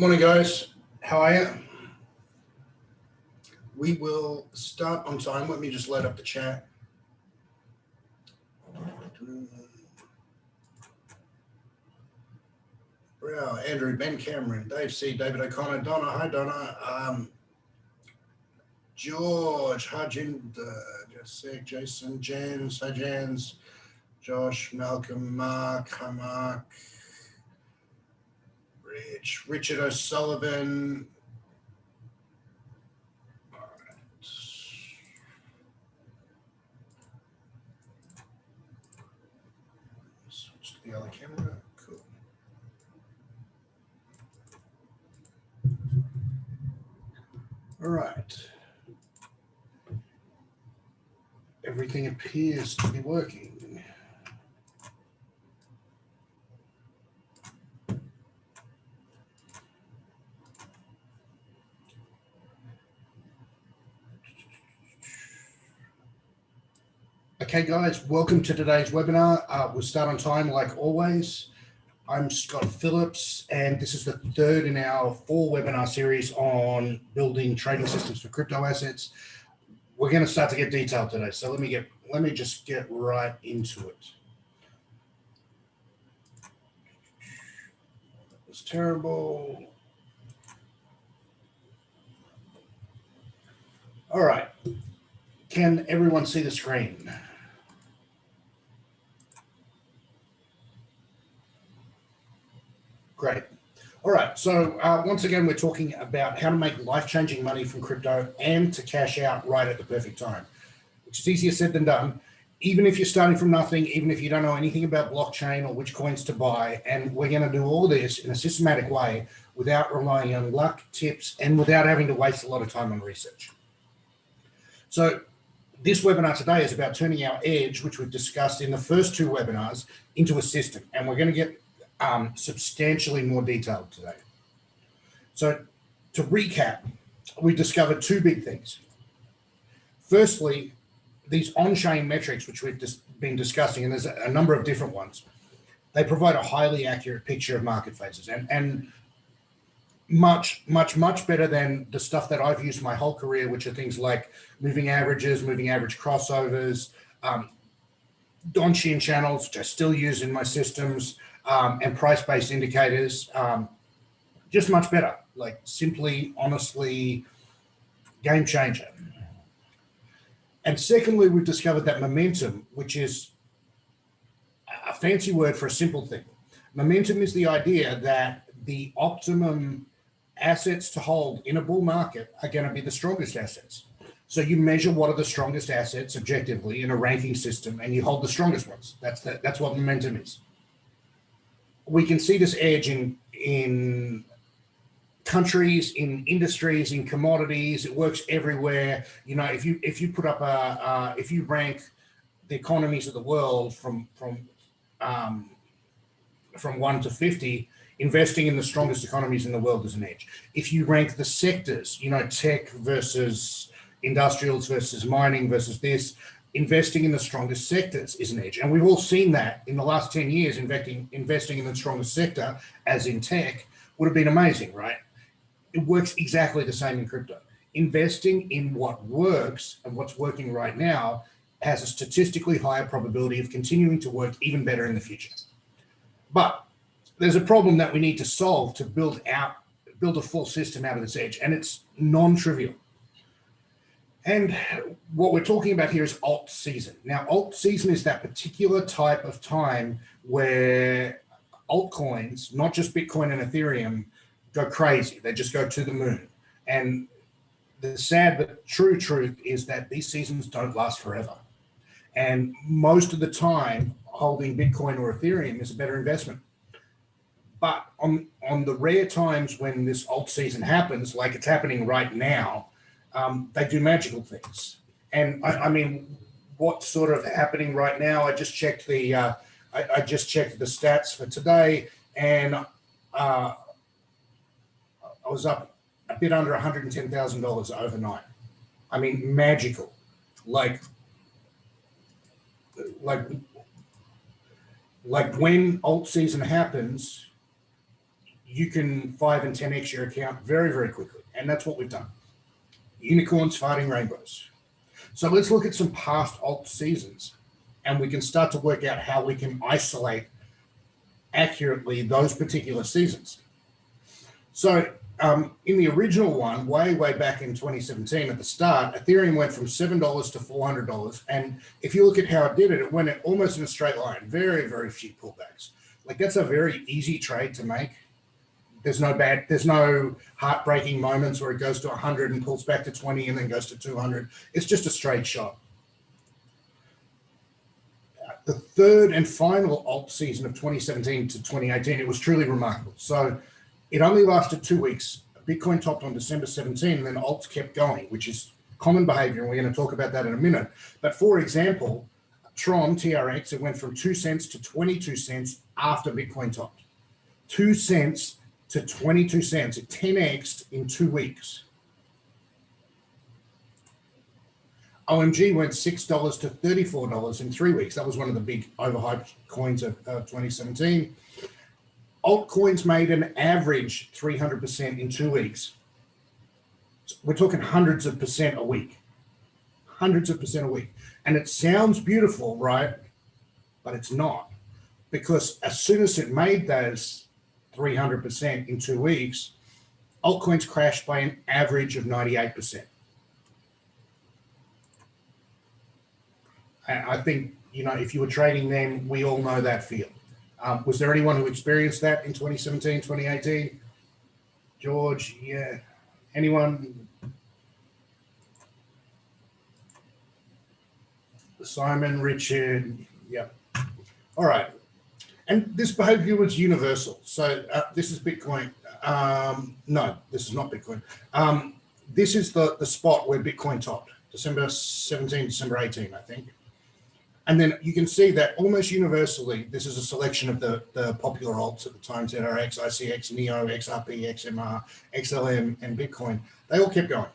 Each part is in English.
Morning, guys. How are you? We will start on time. Let me just load up the chat. Wow, Andrew, Ben Cameron, Dave C, David O'Connor, Donna. Hi, Donna. George, Harjinder, Jason, Jans, hi, Jans, Josh, Malcolm, Mark, hi, Mark, Richard O'Sullivan. All right. Switch to the other camera. Cool. All right. Everything appears to be working. Okay, guys, welcome to today's webinar. We'll start on time like always. I'm Scott Phillips, and this is the third in our 4 webinar series on building trading systems for crypto assets. We're going to start to get detailed today, so let me just get right into it. That was terrible. All right. Can everyone see the screen? Great. All right. So once again, we're talking about how to make life-changing money from crypto and to cash out right at the perfect time, which is easier said than done. Even if you're starting from nothing, even if you don't know anything about blockchain or which coins to buy, and we're going to do all this in a systematic way without relying on luck, tips, and without having to waste a lot of time on research. So this webinar today is about turning our edge, which we've discussed in the first 2 webinars, into a system, and we're going to get substantially more detailed today. So to recap, we discovered 2 big things. Firstly, these on-chain metrics, which we've been discussing, and there's a number of different ones, they provide a highly accurate picture of market phases and much better than the stuff that I've used my whole career, which are things like moving averages, moving average crossovers, Donchian channels, which I still use in my systems, and price-based indicators, just much better, like simply, honestly, game changer. And secondly, we've discovered that momentum, which is a fancy word for a simple thing. Momentum is the idea that the optimum assets to hold in a bull market are going to be the strongest assets. So you measure what are the strongest assets objectively in a ranking system, and you hold the strongest ones. That's what momentum is. We can see this edge in countries, in industries, in commodities. It works everywhere. You know, if you put up if you rank the economies of the world from 1 to 50, investing in the strongest economies in the world is an edge. If you rank the sectors, you know, tech versus industrials versus mining versus this, investing in the strongest sectors is an edge. And we've all seen that in the last 10 years, investing in the strongest sector, as in tech, would have been amazing, right? It works exactly the same in crypto. Investing in what works and what's working right now has a statistically higher probability of continuing to work even better in the future. But there's a problem that we need to solve to build a full system out of this edge, and it's non-trivial. And what we're talking about here is alt season. Now, alt season is that particular type of time where altcoins, not just Bitcoin and Ethereum, go crazy. They just go to the moon. And the sad but true truth is that these seasons don't last forever. And most of the time, holding Bitcoin or Ethereum is a better investment. But on the rare times when this alt season happens, like it's happening right now, they do magical things. And I mean, what's sort of happening right now? I just checked the stats for today, and I was up a bit under $110,000 overnight. I mean, magical, like when alt season happens, you can 5 and 10x your account very, very quickly. And that's what we've done. Unicorns farting rainbows. So let's look at some past alt seasons, and we can start to work out how we can isolate accurately those particular seasons. So in the original one, way back in 2017 at the start, Ethereum went from $7 to $400. And if you look at how it did it, it went almost in a straight line, very, very few pullbacks. Like, that's a very easy trade to make. There's no heartbreaking moments where it goes to 100 and pulls back to 20 and then goes to 200. It's just a straight shot. The third and final alt season of 2017 to 2018, it was truly remarkable. So it only lasted 2 weeks. Bitcoin topped on December 17, and then alts kept going, which is common behavior, and we're going to talk about that in a minute. But for example, Tron, TRX, it went from 2 cents to 22 cents after Bitcoin topped. 2 cents to 22 cents. It 10x'd in 2 weeks. OMG went $6 to $34 in 3 weeks. That was one of the big overhyped coins of 2017. Altcoins made an average 300% in 2 weeks. We're talking hundreds of percent a week. Hundreds of percent a week. And it sounds beautiful, right? But it's not. Because as soon as it made those 300% in 2 weeks, altcoins crashed by an average of 98%. And I think, if you were trading then, we all know that feel. Was there anyone who experienced that in 2017, 2018? George, yeah. Anyone? Simon, Richard, yeah. All right. And this behavior was universal. So this is Bitcoin. No, this is not Bitcoin. This is the spot where Bitcoin topped, December 17, December 18, I think. And then you can see that almost universally, this is a selection of the popular alts at the time, ZRX, ICX, NEO, XRP, XMR, XLM, and Bitcoin. They all kept going.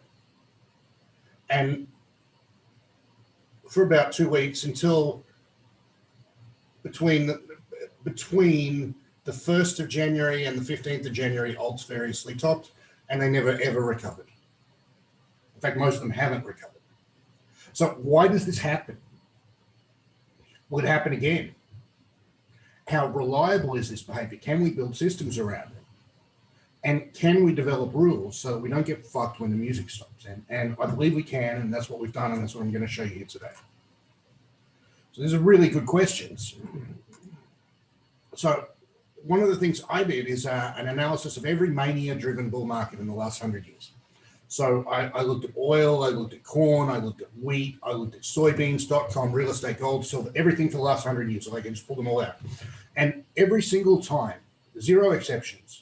And for about 2 weeks, until between the 1st of January and the 15th of January, alts variously topped, and they never, ever recovered. In fact, most of them haven't recovered. So why does this happen? Will it happen again? How reliable is this behavior? Can we build systems around it? And can we develop rules so that we don't get fucked when the music stops? And I believe we can, and that's what we've done, and that's what I'm going to show you here today. So these are really good questions. So one of the things I did is an analysis of every mania-driven bull market in the last 100 years. So I looked at oil, I looked at corn, I looked at wheat, I looked at soybeans, .com, real estate, gold, silver, everything for the last 100 years. So I can just pull them all out. And every single time, zero exceptions,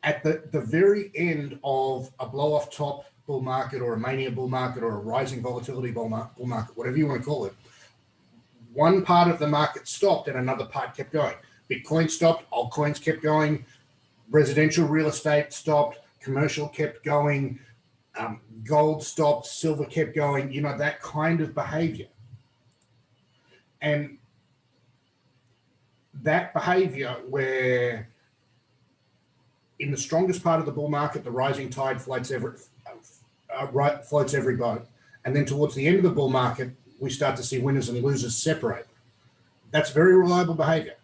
at the very end of a blow-off top bull market or a mania bull market or a rising volatility bull market, whatever you want to call it, one part of the market stopped and another part kept going. Bitcoin stopped, altcoins kept going, residential real estate stopped, commercial kept going, gold stopped, silver kept going, that kind of behavior. And that behavior where in the strongest part of the bull market, the rising tide floats every boat. And then towards the end of the bull market, we start to see winners and losers separate. That's very reliable behavior.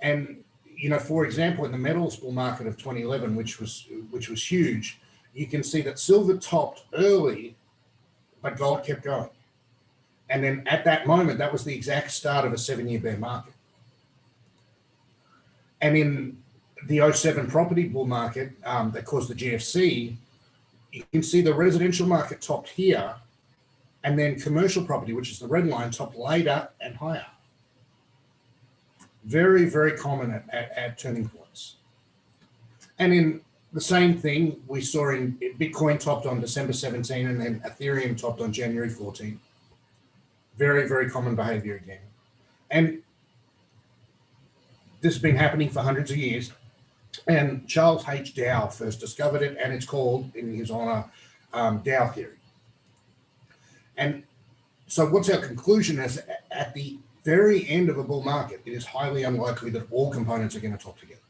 And for example, in the metals bull market of 2011, which was huge, you can see that silver topped early, but gold kept going. And then at that moment, that was the exact start of a 7-year bear market. And in the 07 property bull market that caused the GFC, you can see the residential market topped here, and then commercial property, which is the red line, topped later and higher. Very, very common at turning points. And in the same thing we saw in Bitcoin topped on December 17 and then Ethereum topped on January 14. Very, very common behavior again. And this has been happening for hundreds of years. And Charles H. Dow first discovered it, and it's called, in his honor, Dow theory. And so what's our conclusion is at the very end of a bull market, it is highly unlikely that all components are going to top together.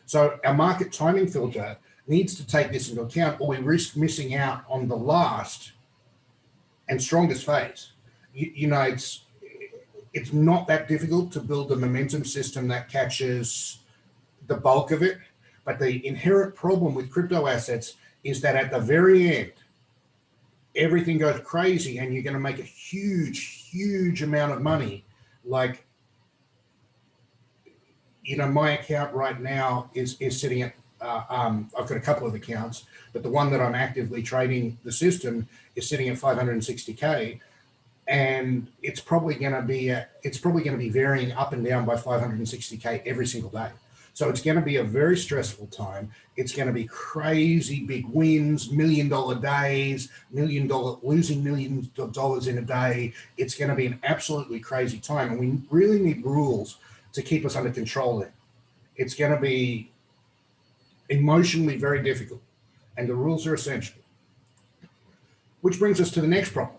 So our market timing filter needs to take this into account, or we risk missing out on the last and strongest phase. It's not that difficult to build a momentum system that catches the bulk of it, but the inherent problem with crypto assets is that at the very end, everything goes crazy and you're going to make a huge amount of money. Like, my account right now is sitting at, I've got a couple of accounts, but the one that I'm actively trading the system is sitting at 560K, and it's probably going to be varying up and down by 560K every single day. So it's going to be a very stressful time. It's going to be crazy big wins, $1 million days, losing millions of dollars in a day. It's going to be an absolutely crazy time. And we really need rules to keep us under control there. It's going to be emotionally very difficult, and the rules are essential. Which brings us to the next problem.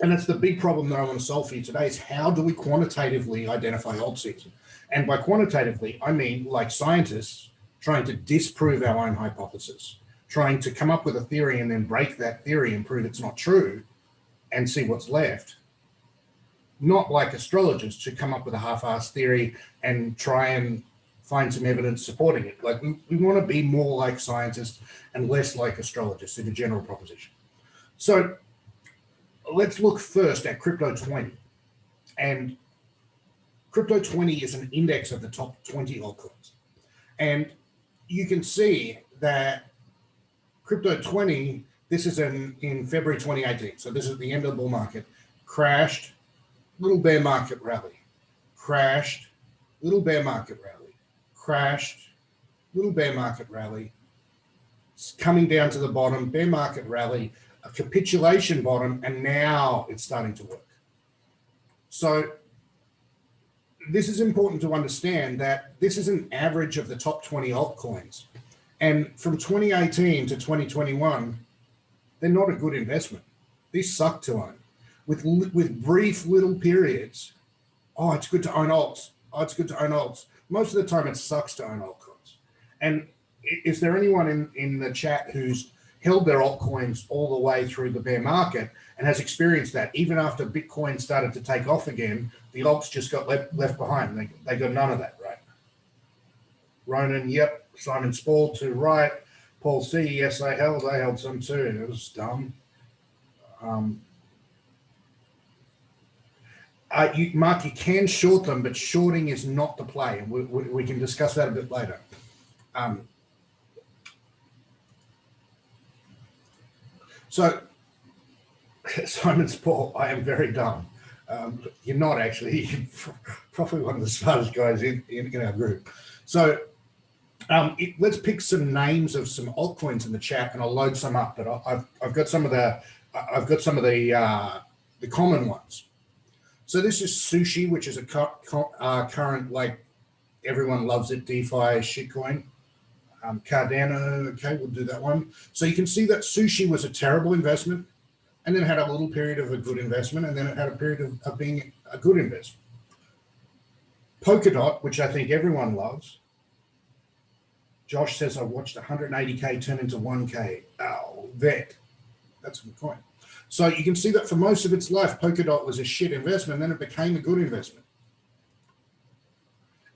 And that's the big problem that I want to solve for you today, is how do we quantitatively identify alt season? And by quantitatively, I mean like scientists trying to disprove our own hypothesis, trying to come up with a theory and then break that theory and prove it's not true and see what's left. Not like astrologers to come up with a half-assed theory and try and find some evidence supporting it. Like we want to be more like scientists and less like astrologists in a general proposition. So let's look first at Crypto 20. And Crypto 20 is an index of the top 20 altcoins. And you can see that Crypto 20, this is in February 2018. So this is the end of the bull market, crashed, little bear market rally, crashed, little bear market rally, crashed, little bear market rally, it's coming down to the bottom, bear market rally, a capitulation bottom, and now it's starting to work. So this is important to understand, that this is an average of the top 20 altcoins. And from 2018 to 2021, they're not a good investment. These suck to own. With brief little periods, oh, it's good to own alts. Oh, it's good to own alts. Most of the time it sucks to own altcoins. And is there anyone in the chat who's held their altcoins all the way through the bear market and has experienced that? Even after Bitcoin started to take off again, the alts just got left behind. They got none of that, right? Ronan, yep. Simon Spall to right. Paul C, yes, I held some too. It was dumb. Mark, you can short them, but shorting is not the play. And we can discuss that a bit later. So, Simon Spall, I am very dumb. You're not actually. You're probably one of the smartest guys in our group. So, let's pick some names of some altcoins in the chat, and I'll load some up. But I've got some of the common ones. So this is Sushi, which is a current, like, everyone loves it, DeFi shitcoin. Cardano, okay, we'll do that one. So you can see that Sushi was a terrible investment, and then had a little period of a good investment, and then it had a period of being a good investment. Polkadot, which I think everyone loves. Josh says, I watched 180K turn into 1K. Oh, vet. That's a good coin. So you can see that for most of its life, Polkadot was a shit investment, and then it became a good investment.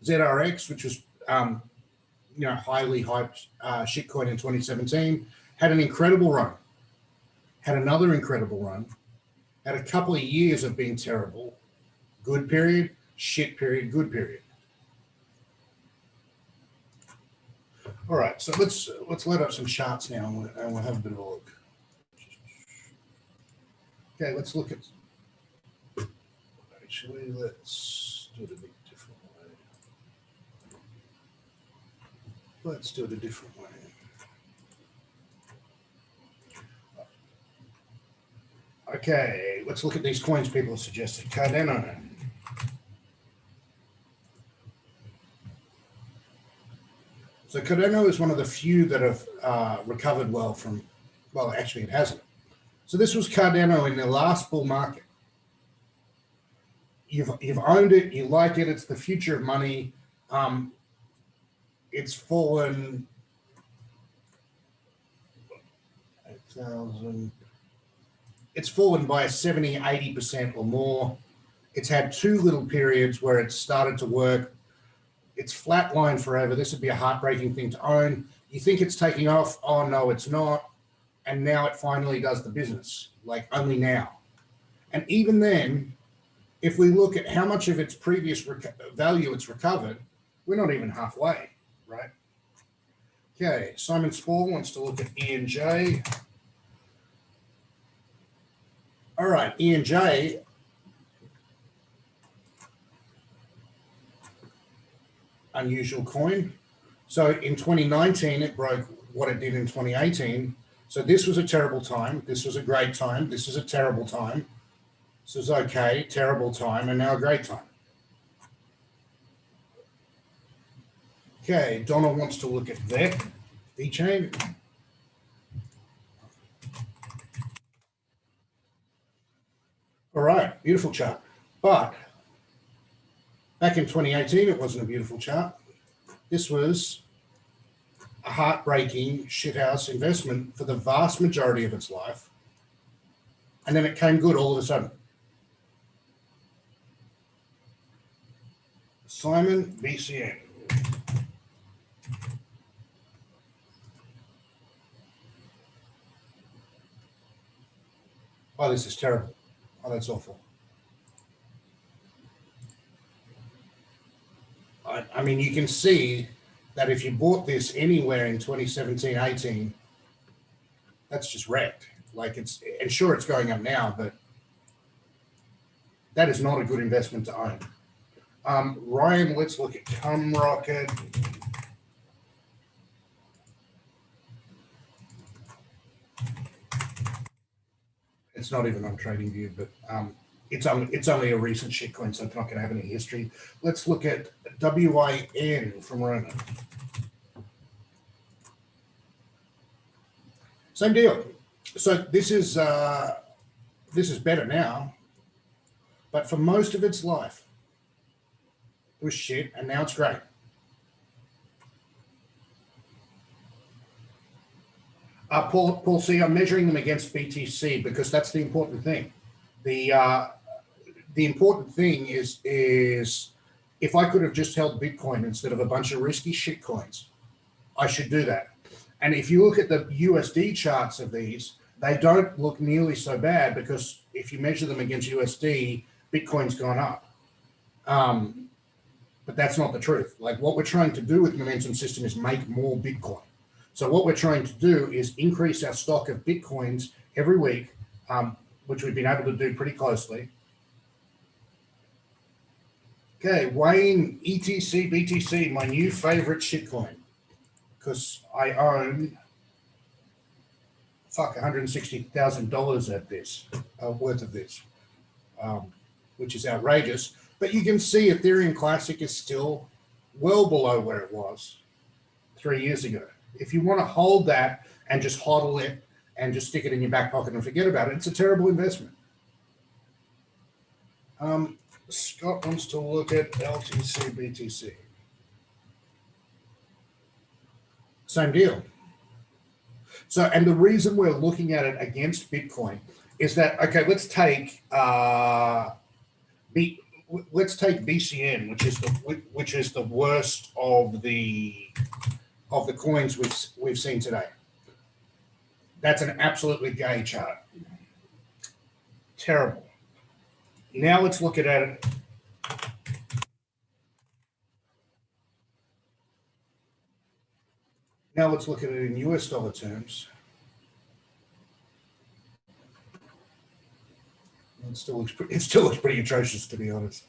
ZRX, which was highly hyped shitcoin in 2017, had an incredible run, had another incredible run, had a couple of years of being terrible, good period, shit period, good period. All right, so let's load up some charts now, and we'll have a bit of a look. Okay, let's look at. Actually, let's do it a bit different way. Let's do it a different way. Okay, let's look at these coins people suggested. Cardano. So Cardano is one of the few that have recovered well from, well, actually it hasn't. So this was Cardano in the last bull market. You've owned it, you like it, it's the future of money. it's fallen 8,000. It's fallen by 70, 80% or more. It's had two little periods where it's started to work. It's flatlined forever. This would be a heartbreaking thing to own. You think it's taking off. Oh, no, it's not. And now it finally does the business, like only now. And even then, if we look at how much of its previous value it's recovered, we're not even halfway, right? Okay, Simon Spall wants to look at E&J. All right, E&J. Unusual coin. So in 2019, it broke what it did in 2018. So this was a terrible time. This was a great time. This is a terrible time. This is okay, terrible time, and now a great time. Okay, Donna wants to look at VEC, VeChain. All right, beautiful chart. But back in 2018, it wasn't a beautiful chart. This was a heartbreaking shithouse investment for the vast majority of its life. And then it came good all of a sudden. Simon BCN. Oh, this is terrible. Oh, that's awful. I mean, you can see that if you bought this anywhere in 2017, 18, that's just wrecked. Like and sure, it's going up now, but that is not a good investment to own. Ryan, let's look at CumRocket. It's not even on TradingView, but it's only a recent shitcoin, so it's not going to have any history. Let's look at WIN from Ronan. Same deal. So this is better now, but for most of its life, it was shit, and now it's great. Paul C, I'm measuring them against BTC because that's the important thing. The important thing is if I could have just held Bitcoin instead of a bunch of risky shit coins, I should do that. And if you look at the USD charts of these, they don't look nearly so bad because if you measure them against USD, Bitcoin's gone up. But that's not the truth. Like what we're trying to do with Momentum System is make more Bitcoin. So what we're trying to do is increase our stock of Bitcoins every week, which we've been able to do pretty closely. Okay, Wayne, ETC, BTC, my new favorite shitcoin, because I own $160,000 at this, worth of this, which is outrageous. But you can see Ethereum Classic is still well below where it was 3 years ago. If you want to hold that and just hodl it and just stick it in your back pocket and forget about it, it's a terrible investment. Scott wants to look at LTC, BTC. Same deal. So, and the reason we're looking at it against Bitcoin is that, okay, let's take BCN, which is the worst of the coins we've seen today. That's an absolutely gay chart. Terrible. Now let's look at it. Now let's look at it in US dollar terms. It still looks pretty atrocious, to be honest.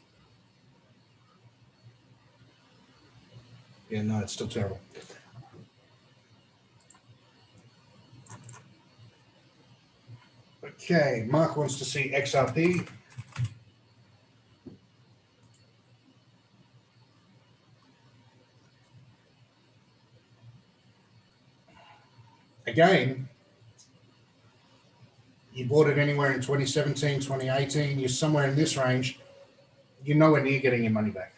Yeah, no, it's still terrible. Okay, Mark wants to see XRP. Again, you bought it anywhere in 2017, 2018, you're somewhere in this range, you're nowhere near getting your money back.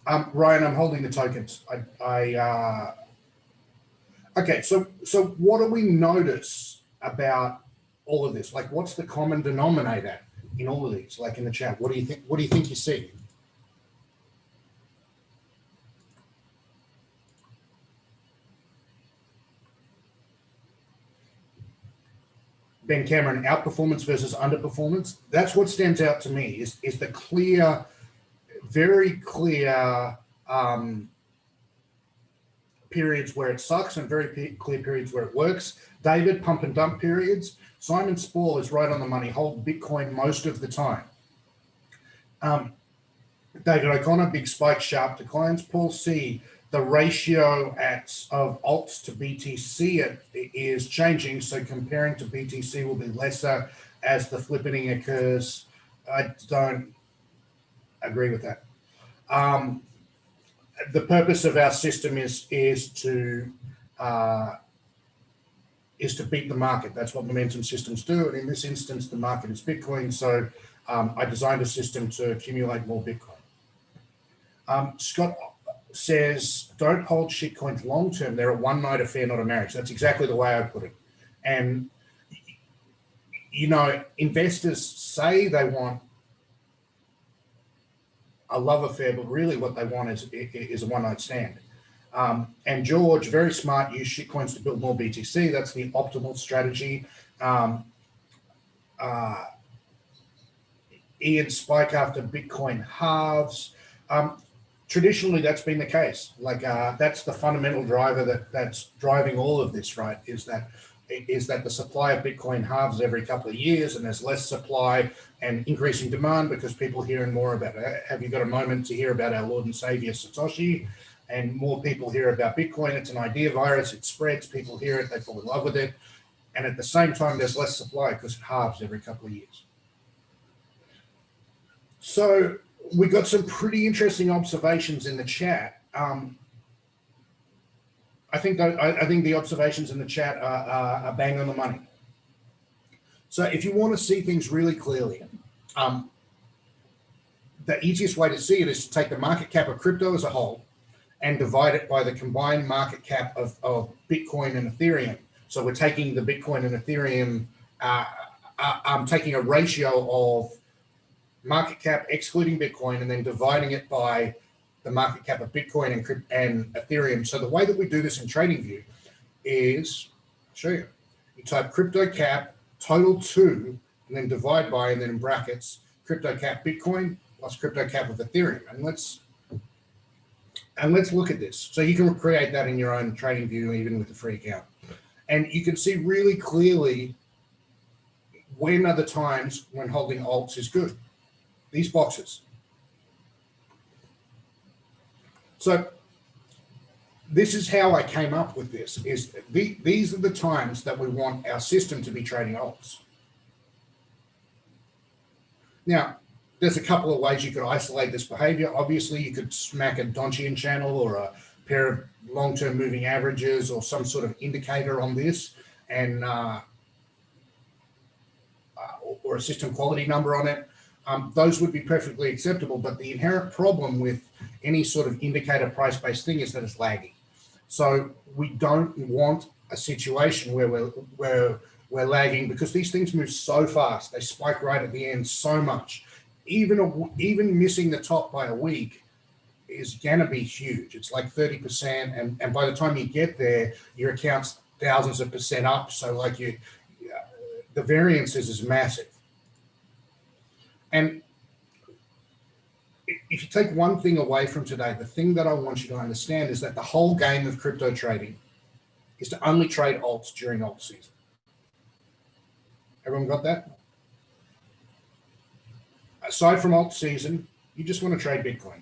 Ryan, I'm holding the tokens. Okay, so what do we notice about all of this? Like, what's the common denominator in all of these? Like in the chat, what do you think? What do you think you see? Ben Cameron, outperformance versus underperformance. That's what stands out to me is the clear, very clear periods where it sucks and very clear periods where it works. David, pump and dump periods. Simon Spall is right on the money. Hold Bitcoin most of the time. David O'Connor, big spike, sharp declines. Paul C, the ratio of alts to BTC is changing, so comparing to BTC will be lesser as the flippening occurs. I don't agree with that. The purpose of our system is to beat the market. That's what momentum systems do, and in this instance, the market is Bitcoin. So I designed a system to accumulate more Bitcoin. Scott says, don't hold shitcoins long term. They're a one-night affair, not a marriage. That's exactly the way I put it. And, you know, investors say they want a love affair, but really what they want is a one-night stand. And George, very smart, use shitcoins to build more BTC. That's the optimal strategy. Ian, spike after Bitcoin halves. Traditionally, that's been the case. Like that's the fundamental driver that's driving all of this, right? Is that the supply of Bitcoin halves every couple of years, and there's less supply and increasing demand because people are hearing more about it. Have you got a moment to hear about our Lord and Savior Satoshi? And more people hear about Bitcoin. It's an idea virus. It spreads. People hear it. They fall in love with it. And at the same time, there's less supply because it halves every couple of years. So we got some pretty interesting observations in the chat. I think the observations in the chat are bang on the money. So if you want to see things really clearly, the easiest way to see it is to take the market cap of crypto as a whole and divide it by the combined market cap of Bitcoin and Ethereum. So we're taking the Bitcoin and Ethereum, I'm taking a ratio of market cap excluding Bitcoin and then dividing it by the market cap of Bitcoin and Ethereum. So the way that we do this in TradingView is, I'll show you. You type crypto cap total 2 and then divide by, and then in brackets, crypto cap Bitcoin plus crypto cap of Ethereum. And let's look at this. So you can create that in your own TradingView, even with the free account. And you can see really clearly when are the times when holding alts is good. These boxes. So this is how I came up with this, is these are the times that we want our system to be trading alts. Now, there's a couple of ways you could isolate this behavior. Obviously, you could smack a Donchian channel or a pair of long-term moving averages or some sort of indicator on this, and or a system quality number on it. Those would be perfectly acceptable, but the inherent problem with any sort of indicator price-based thing is that it's laggy. So we don't want a situation where we're lagging, because these things move so fast. They spike right at the end so much. Even missing the top by a week is gonna be huge. It's like 30%, and by the time you get there, your account's thousands of percent up. So like the variance is massive. And if you take one thing away from today, the thing that I want you to understand is that the whole game of crypto trading is to only trade alts during alt season. Everyone got that? Aside from alt season, you just want to trade Bitcoin.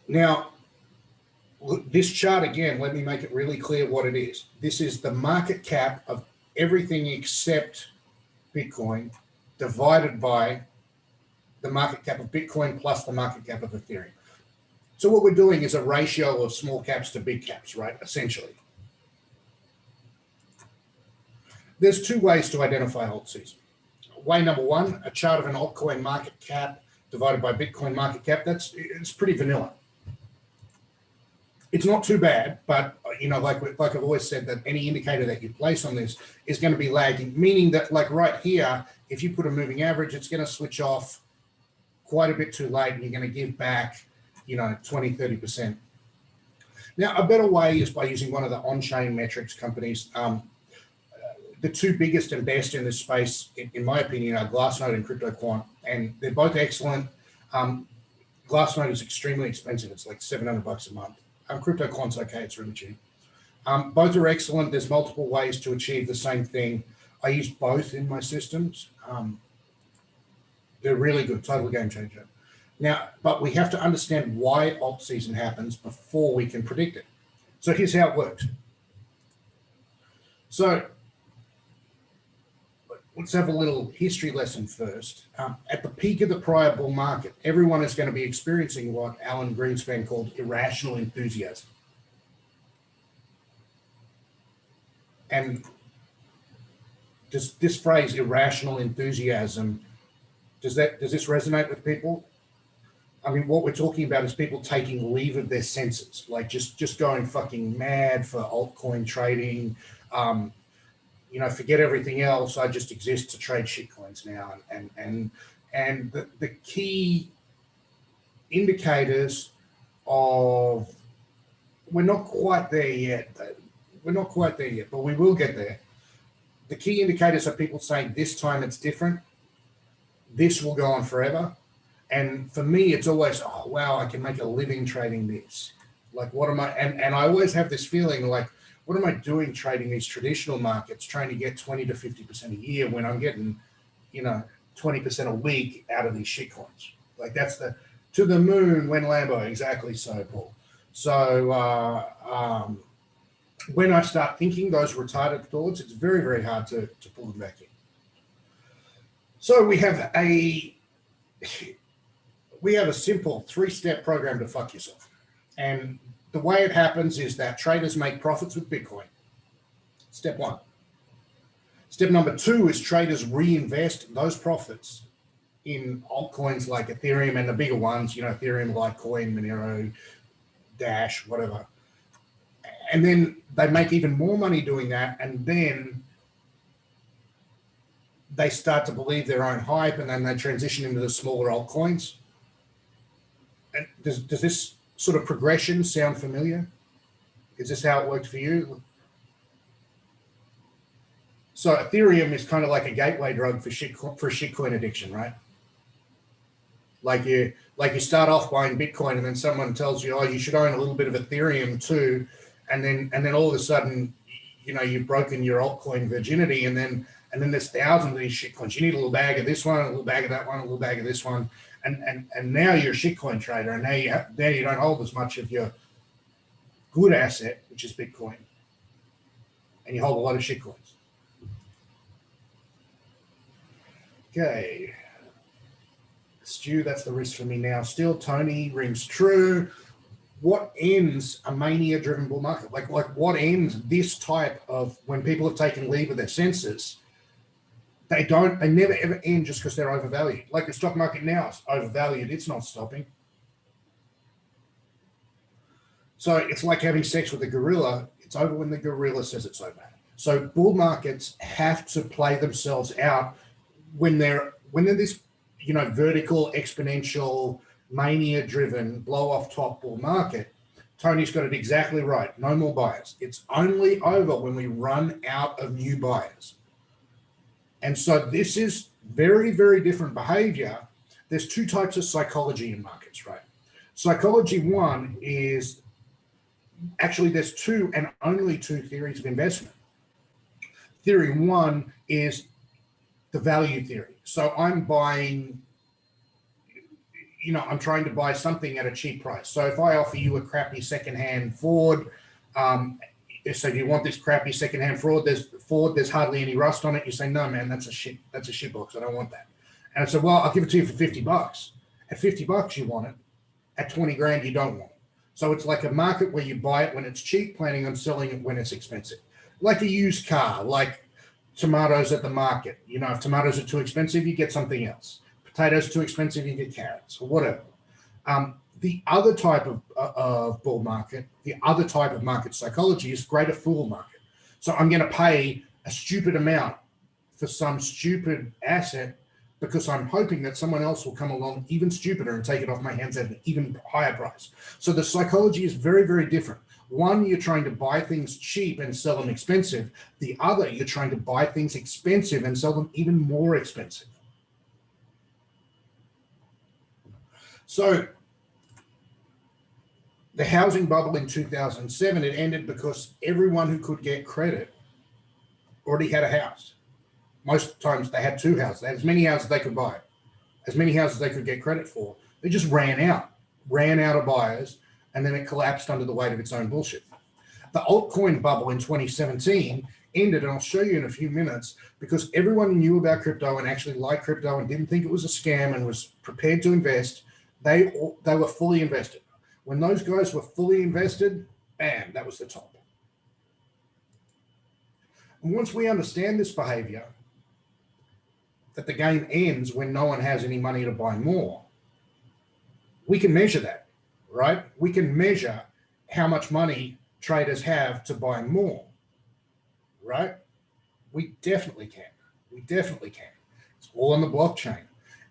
Now, look, this chart again, let me make it really clear what it is. This is the market cap of everything except Bitcoin divided by the market cap of Bitcoin plus the market cap of Ethereum. So what we're doing is a ratio of small caps to big caps, right? Essentially. There's two ways to identify alt season. way number one, a chart of an altcoin market cap divided by Bitcoin market cap. It's pretty vanilla. It's not too bad, but like I've always said, that any indicator that you place on this is going to be lagging, meaning that like right here, if you put a moving average, it's going to switch off quite a bit too late, and you're going to give back 20-30%. Now, a better way is by using one of the on-chain metrics companies. The two biggest and best in this space, in my opinion, are Glassnode and CryptoQuant, and they're both excellent. Glassnode is extremely expensive. It's like $700 a month. CryptoQuant's okay. It's really cheap. Both are excellent. There's multiple ways to achieve the same thing. I use both in my systems. They're really good, total game changer. Now, but we have to understand why alt season happens before we can predict it. So here's how it works. So let's have a little history lesson first. At the peak of the prior bull market, everyone is going to be experiencing what Alan Greenspan called irrational enthusiasm. And does this phrase, irrational enthusiasm, does this resonate with people? I mean, what we're talking about is people taking leave of their senses, like just going fucking mad for altcoin trading. Forget everything else. I just exist to trade shitcoins now. And the key indicators of, we're not quite there yet. But we will get there. The key indicators are people saying this time it's different. This will go on forever. And for me, it's always, oh, wow, I can make a living trading this. Like, what am I? And I always have this feeling like, what am I doing trading these traditional markets, trying to get 20 to 50% a year when I'm getting, 20% a week out of these shitcoins? Like, that's to the moon when Lambo, exactly so, Paul. So when I start thinking those retarded thoughts, it's very, very hard to pull them back in. So we have a simple 3-step program to fuck yourself. And the way it happens is that traders make profits with Bitcoin. Step one. Step number 2 is traders reinvest those profits in altcoins like Ethereum and the bigger ones, Ethereum, Litecoin, Monero, Dash, whatever. And then they make even more money doing that. And then they start to believe their own hype, and then they transition into the smaller altcoins. And does this sort of progression sound familiar? Is this how it worked for you? So Ethereum is kind of like a gateway drug for shitcoin addiction, right? Like you start off buying Bitcoin, and then someone tells you, oh, you should own a little bit of Ethereum too, and then all of a sudden, you've broken your altcoin virginity, and then there's thousands of these shitcoins. You need a little bag of this one, a little bag of that one, a little bag of this one, and now you're a shitcoin trader, and now you don't hold as much of your good asset, which is Bitcoin, and you hold a lot of shitcoins. Okay. Stu, that's the risk for me now. Still, Tony rings true. What ends a mania-driven bull market? Like what ends this type of, when people have taken leave of their senses? They never ever end just because they're overvalued. Like the stock market now is overvalued. It's not stopping. So it's like having sex with a gorilla. It's over when the gorilla says it's over. So bull markets have to play themselves out when they're this, vertical, exponential, mania-driven, blow-off-top bull market. Tony's got it exactly right. No more buyers. It's only over when we run out of new buyers. And so this is very, very different behavior. There's 2 types of psychology in markets, right? Psychology 1 is, actually there's 2 and only 2 theories of investment. Theory 1 is the value theory. So I'm buying, I'm trying to buy something at a cheap price. So if I offer you a crappy secondhand Ford, so do you want this crappy secondhand Ford? There's hardly any rust on it. You say, no, man, that's a shit box. I don't want that. And I said, well, I'll give it to you for $50. At $50, you want it. At 20 grand, you don't want it. So it's like a market where you buy it when it's cheap, planning on selling it when it's expensive. Like a used car, like tomatoes at the market. You know, if tomatoes are too expensive, you get something else. Potatoes too expensive, you get carrots or whatever. The other type of bull market, the other type of market psychology is greater fool market. So I'm going to pay a stupid amount for some stupid asset because I'm hoping that someone else will come along even stupider and take it off my hands at an even higher price. So the psychology is very, very different. One, you're trying to buy things cheap and sell them expensive. The other, you're trying to buy things expensive and sell them even more expensive. So the housing bubble in 2007, it ended because everyone who could get credit already had a house. Most times they had two houses. They had as many houses as they could buy, as many houses they could get credit for. They just ran out of buyers, and then it collapsed under the weight of its own bullshit. The altcoin bubble in 2017 ended, and I'll show you in a few minutes, because everyone knew about crypto and actually liked crypto and didn't think it was a scam and was prepared to invest. They were fully invested. When those guys were fully invested, bam, that was the top. And once we understand this behavior, that the game ends when no one has any money to buy more, we can measure that, right? We can measure how much money traders have to buy more, right? We definitely can. We definitely can. It's all on the blockchain.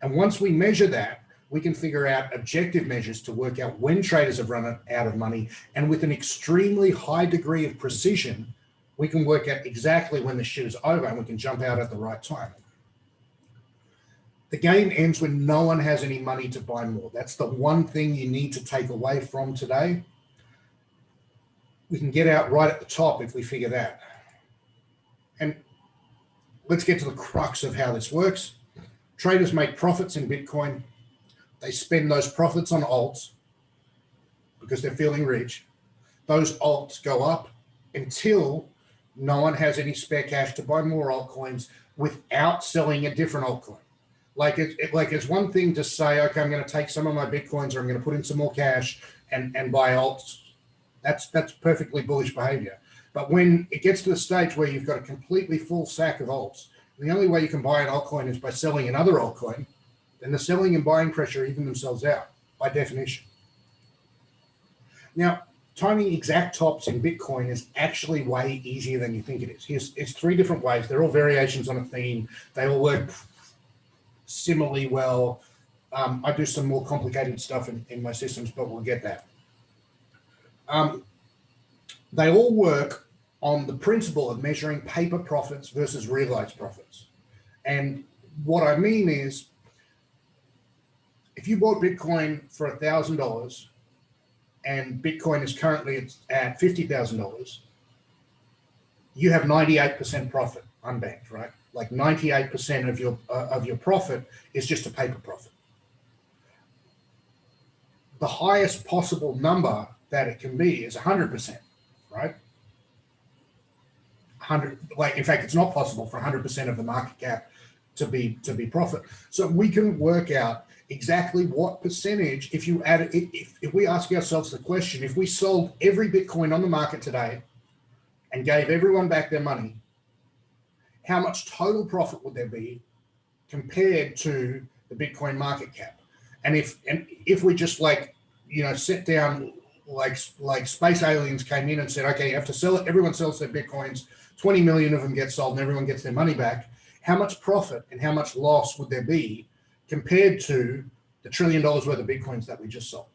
And once we measure that, we can figure out objective measures to work out when traders have run out of money. And with an extremely high degree of precision, we can work out exactly when the shit is over and we can jump out at the right time. The game ends when no one has any money to buy more. That's the one thing you need to take away from today. We can get out right at the top if we figure that. And let's get to the crux of how this works. Traders make profits in Bitcoin. They spend those profits on alts because they're feeling rich. Those alts go up until no one has any spare cash to buy more altcoins without selling a different altcoin. Like it's one thing to say, okay, I'm going to take some of my Bitcoins or I'm going to put in some more cash and buy alts. That's perfectly bullish behavior. But when it gets to the stage where you've got a completely full sack of alts, the only way you can buy an altcoin is by selling another altcoin, then the selling and buying pressure even themselves out by definition. Now, timing exact tops in Bitcoin is actually way easier than you think it is. Here's three different ways. They're all variations on a theme. They all work similarly well. I do some more complicated stuff in my systems, but we'll get that. They all work on the principle of measuring paper profits versus realized profits. And what I mean is, if you bought Bitcoin for $1,000 and Bitcoin is currently at $50,000, you have 98% profit unbanked, right? Like 98% of your profit is just a paper profit. The highest possible number that it can be is 100%, right? 100, like in fact, it's not possible for 100% of the market cap to be profit. So we can work out exactly what percentage, if you add it, if we ask ourselves the question, if we sold every Bitcoin on the market today and gave everyone back their money, how much total profit would there be compared to the Bitcoin market cap? And if we just sit down like space aliens came in and said, okay, you have to sell it, everyone sells their Bitcoins, 20 million of them get sold and everyone gets their money back, how much profit and how much loss would there be compared to the $1 trillion worth of Bitcoins that we just sold?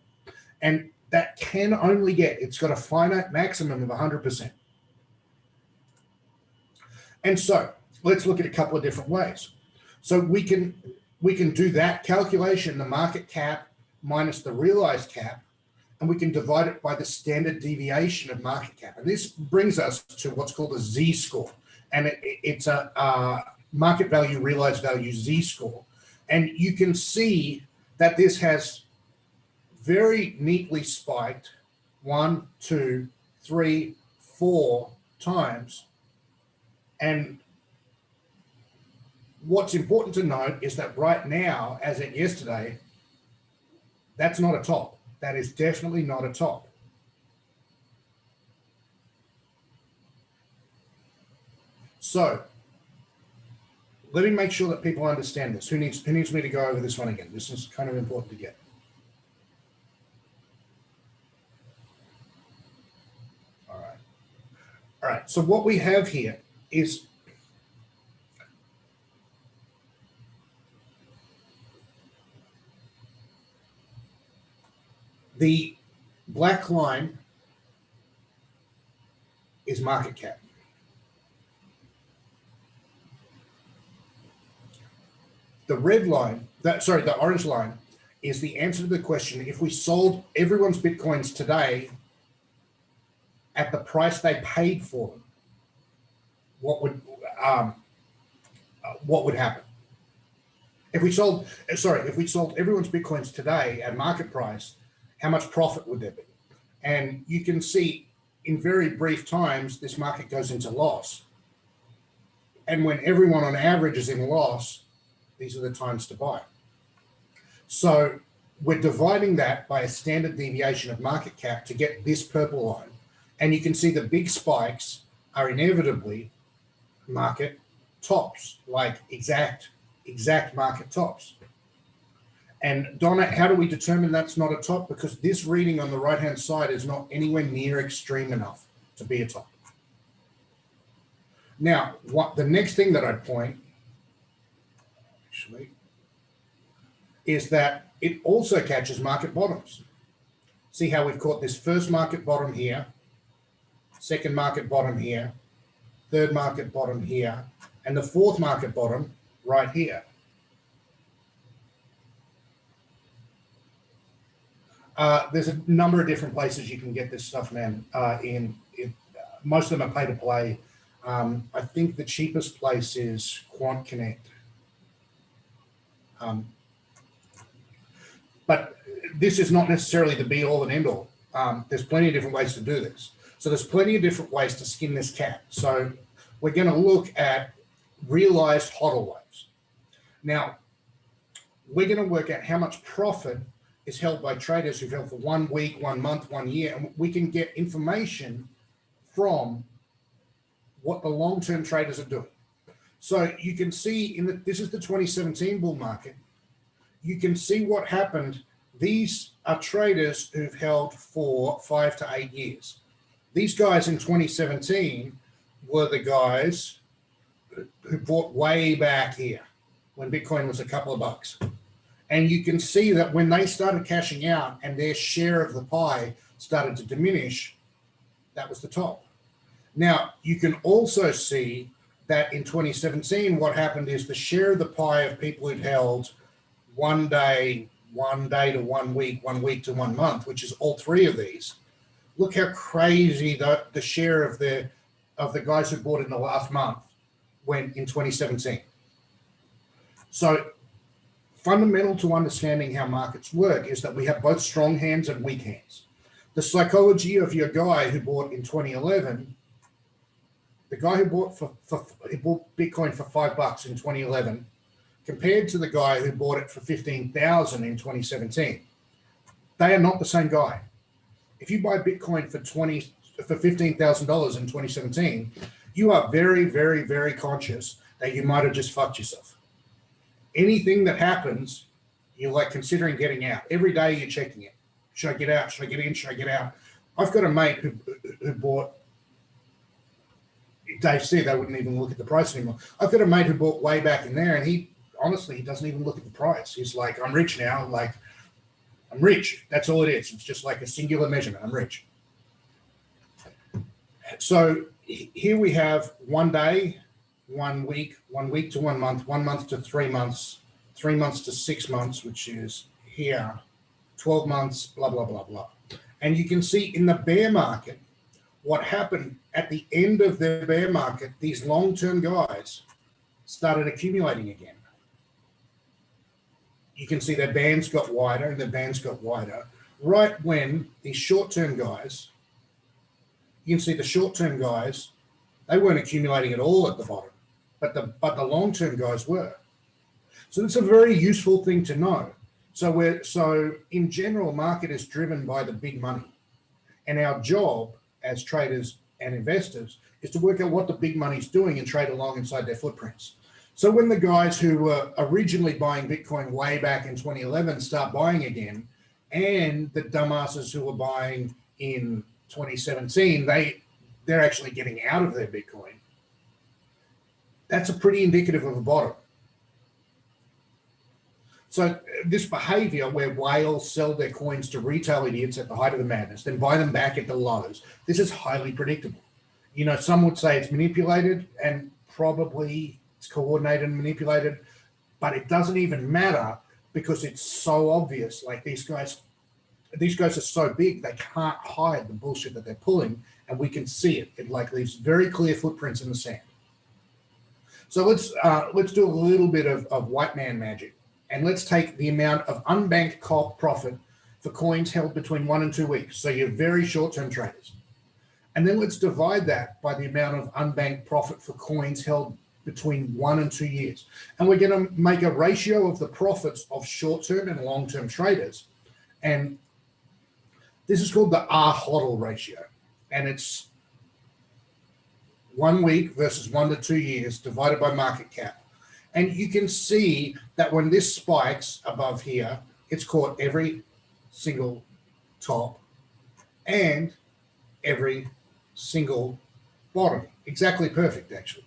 And that can only it's got a finite maximum of 100%. And so let's look at a couple of different ways. So we can do that calculation, the market cap minus the realized cap, and we can divide it by the standard deviation of market cap. And this brings us to what's called a Z-score. And it's a market value, realized value Z-score. And you can see that this has very neatly spiked 1, 2, 3, 4 times. And what's important to note is that right now, as at yesterday, that's not a top. That is definitely not a top. So let me make sure that people understand this. Who needs me to go over this one again? This is kind of important to get. All right. So what we have here is the black line is market cap. The red line, the orange line is the answer to the question. If we sold everyone's Bitcoins today at the price they paid for them, what would happen? If we sold everyone's Bitcoins today at market price, how much profit would there be? And you can see in very brief times, this market goes into loss. And when everyone on average is in loss, these are the times to buy. So we're dividing that by a standard deviation of market cap to get this purple line. And you can see the big spikes are inevitably market tops, like exact market tops. And Donna, how do we determine that's not a top? Because this reading on the right-hand side is not anywhere near extreme enough to be a top. Now, the next thing that I'd point, actually, is that it also catches market bottoms. See how we've caught this first market bottom here, second market bottom here, third market bottom here, and the fourth market bottom right here. There's a number of different places you can get this stuff, man. Most of them are pay to play. I think the cheapest place is Quant Connect. But this is not necessarily the be all and end all. There's plenty of different ways to do this. So there's plenty of different ways to skin this cat. So we're going to look at realized HODL waves. Now, we're going to work out how much profit is held by traders who've held for 1 week, 1 month, 1 year, and we can get information from what the long-term traders are doing. So you can see this is the 2017 bull market. You can see what happened. These are traders who've held for 5 to 8 years. These guys in 2017 were the guys who bought way back here when Bitcoin was a couple of bucks. And you can see that when they started cashing out and their share of the pie started to diminish, that was the top. Now, you can also see that in 2017, what happened is the share of the pie of people who'd held 1 day to 1 week, 1 week to 1 month, which is all three of these. Look how crazy the share of the guys who bought in the last month went in 2017. So fundamental to understanding how markets work is that we have both strong hands and weak hands. The psychology of your guy who bought in 2011, the guy who bought Bitcoin for $5 in 2011, compared to the guy who bought it for 15,000 in 2017, they are not the same guy. If you buy Bitcoin for $15,000 in 2017, you are very, very, very conscious that you might have just fucked yourself. Anything that happens, you're like considering getting out. Every day you're checking it. Should I get out? Should I get in? Should I get out? I've got a mate who bought, Dave said they wouldn't even look at the price anymore. I've got a mate who bought way back in there, and he doesn't even look at the price. He's like, I'm rich now. Like, I'm rich. That's all it is. It's just like a singular measurement. I'm rich. So here we have 1 day, 1 week, 1 week to 1 month, 1 month to 3 months, 3 months to 6 months, which is here, 12 months, blah, blah, blah, blah. And you can see in the bear market, what happened at the end of the bear market, these long-term guys started accumulating again. You can see their bands got wider and their bands got wider. Right when the short-term guys, you can see the short-term guys, they weren't accumulating at all at the bottom, but the long-term guys were. So it's a very useful thing to know. So in general, market is driven by the big money. And our job as traders and investors is to work out what the big money's doing and trade along inside their footprints. So when the guys who were originally buying Bitcoin way back in 2011 start buying again, and the dumbasses who were buying in 2017, they're actually getting out of their Bitcoin. That's a pretty indicative of a bottom. So this behavior where whales sell their coins to retail idiots at the height of the madness, then buy them back at the lows, this is highly predictable. You know, some would say it's manipulated, and probably it's coordinated and manipulated, but it doesn't even matter because it's so obvious. Like these guys are so big, they can't hide the bullshit that they're pulling, and we can see it. It like leaves very clear footprints in the sand. So let's do a little bit of white man magic, and let's take the amount of unbanked profit for coins held between 1 and 2 weeks. So you're very short-term traders. And then let's divide that by the amount of unbanked profit for coins held between 1 and 2 years. And we're going to make a ratio of the profits of short-term and long-term traders. And this is called the R-HODL ratio. And it's 1 week versus 1 to 2 years divided by market cap. And you can see that when this spikes above here, it's caught every single top and every single bottom. Exactly perfect, actually.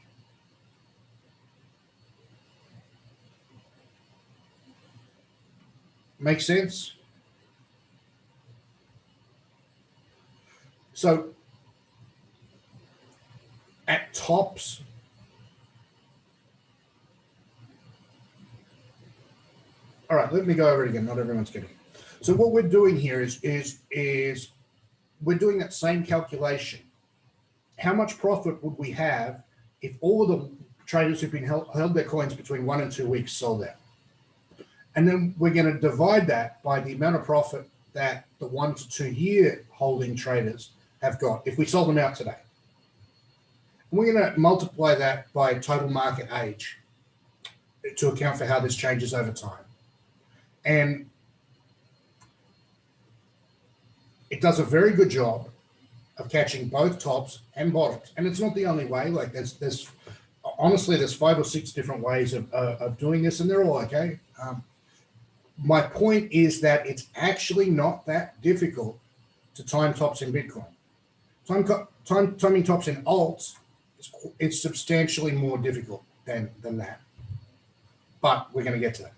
Makes sense? So at tops, all right, let me go over it again. Not everyone's getting it. So what we're doing here is we're doing that same calculation. How much profit would we have if all of the traders who've been held their coins between 1 and 2 weeks sold out? And then we're going to divide that by the amount of profit that the 1 to 2 year holding traders have got if we sold them out today. And we're going to multiply that by total market age to account for how this changes over time. And it does a very good job of catching both tops and bottoms. And it's not the only way. Like there's honestly, there's 5 or 6 different ways of doing this, and they're all okay. My point is that it's actually not that difficult to time tops in Bitcoin. Timing tops in alts, it's substantially more difficult than that. But we're going to get to that.